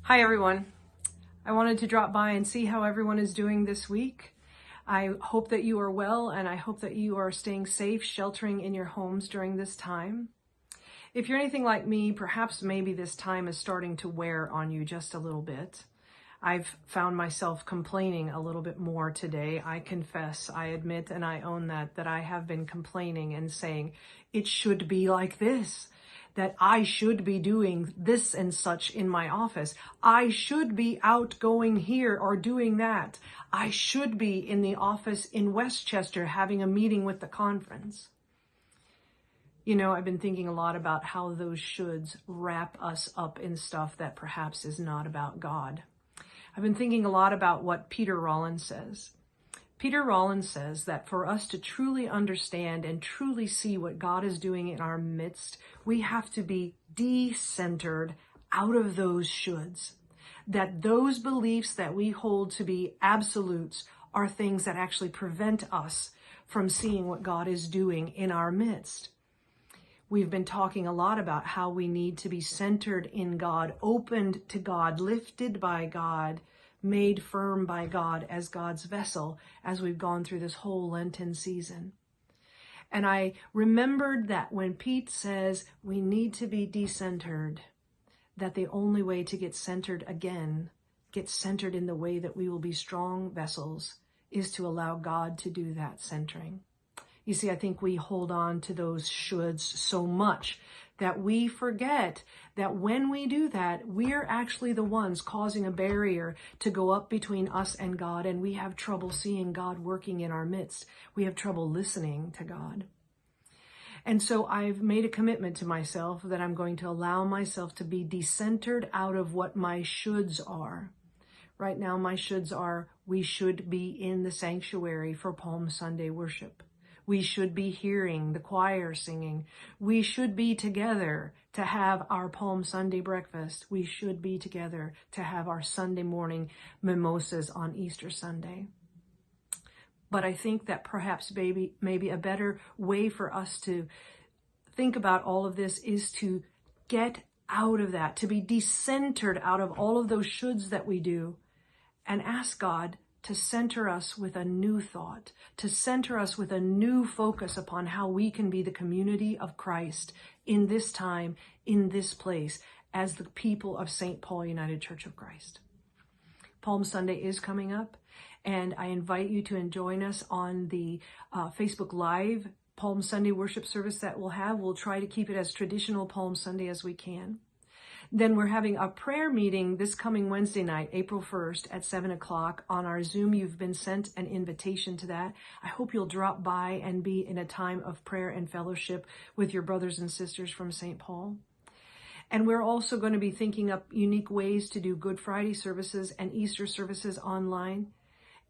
Hi everyone. I wanted to drop by and see how everyone is doing this week. I hope that you are well, and I hope that you are staying safe, sheltering in your homes during this time. If you're anything like me, perhaps maybe this time is starting to wear on you just a little bit. I've found myself complaining a little bit more today. I confess, I admit, and I own that I have been complaining and saying, it should be like this, that I should be doing this and such in my office. I should be out going here or doing that. I should be in the office in Westchester having a meeting with the conference. You know, I've been thinking a lot about how those shoulds wrap us up in stuff that perhaps is not about God. I've been thinking a lot about what Peter Rollins says. Peter Rollins says that for us to truly understand and truly see what God is doing in our midst, we have to be de-centered out of those shoulds. That those beliefs that we hold to be absolutes are things that actually prevent us from seeing what God is doing in our midst. We've been talking a lot about how we need to be centered in God, opened to God, lifted by God, made firm by God as God's vessel as we've gone through this whole Lenten season. And I remembered that when Pete says we need to be decentered, that the only way to get centered again, get centered in the way that we will be strong vessels, is to allow God to do that centering. You see, I think we hold on to those shoulds so much that we forget that when we do that, we're actually the ones causing a barrier to go up between us and God, and we have trouble seeing God working in our midst. We have trouble listening to God. And so I've made a commitment to myself that I'm going to allow myself to be decentered out of what my shoulds are. Right now, my shoulds are, we should be in the sanctuary for Palm Sunday worship. We should be hearing the choir singing. We should be together to have our Palm Sunday breakfast. We should be together to have our Sunday morning mimosas on Easter Sunday. But I think that perhaps maybe a better way for us to think about all of this is to get out of that, to be decentered out of all of those shoulds that we do, and ask God to center us with a new thought, to center us with a new focus upon how we can be the community of Christ in this time, in this place, as the people of St. Paul United Church of Christ. Palm Sunday is coming up, and I invite you to join us on the Facebook Live Palm Sunday worship service that we'll have. We'll try to keep it as traditional Palm Sunday as we can. Then we're having a prayer meeting this coming Wednesday night, April 1st at 7 o'clock on our Zoom. You've been sent an invitation to that. I hope you'll drop by and be in a time of prayer and fellowship with your brothers and sisters from St. Paul. And we're also going to be thinking up unique ways to do Good Friday services and Easter services online.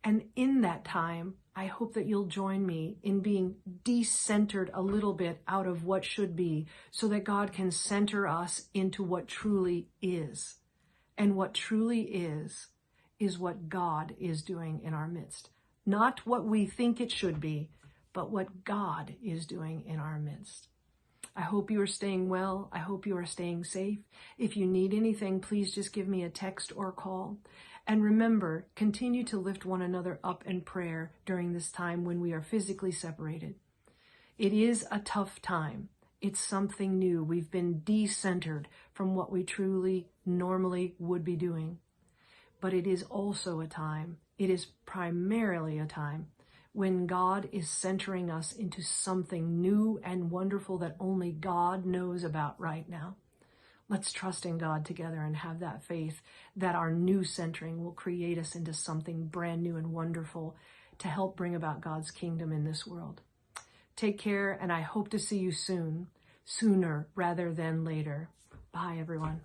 And in that time, I hope that you'll join me in being decentered a little bit out of what should be, so that God can center us into what truly is. And what truly is what God is doing in our midst. Not what we think it should be, but what God is doing in our midst. I hope you are staying well. I hope you are staying safe. If you need anything, please just give me a text or call. And remember, continue to lift one another up in prayer during this time when we are physically separated. It is a tough time. It's something new. We've been decentered from what we truly normally would be doing. But it is also a time, it is primarily a time, when God is centering us into something new and wonderful that only God knows about right now. Let's trust in God together and have that faith that our new centering will create us into something brand new and wonderful to help bring about God's kingdom in this world. Take care, and I hope to see you soon, sooner rather than later. Bye, everyone.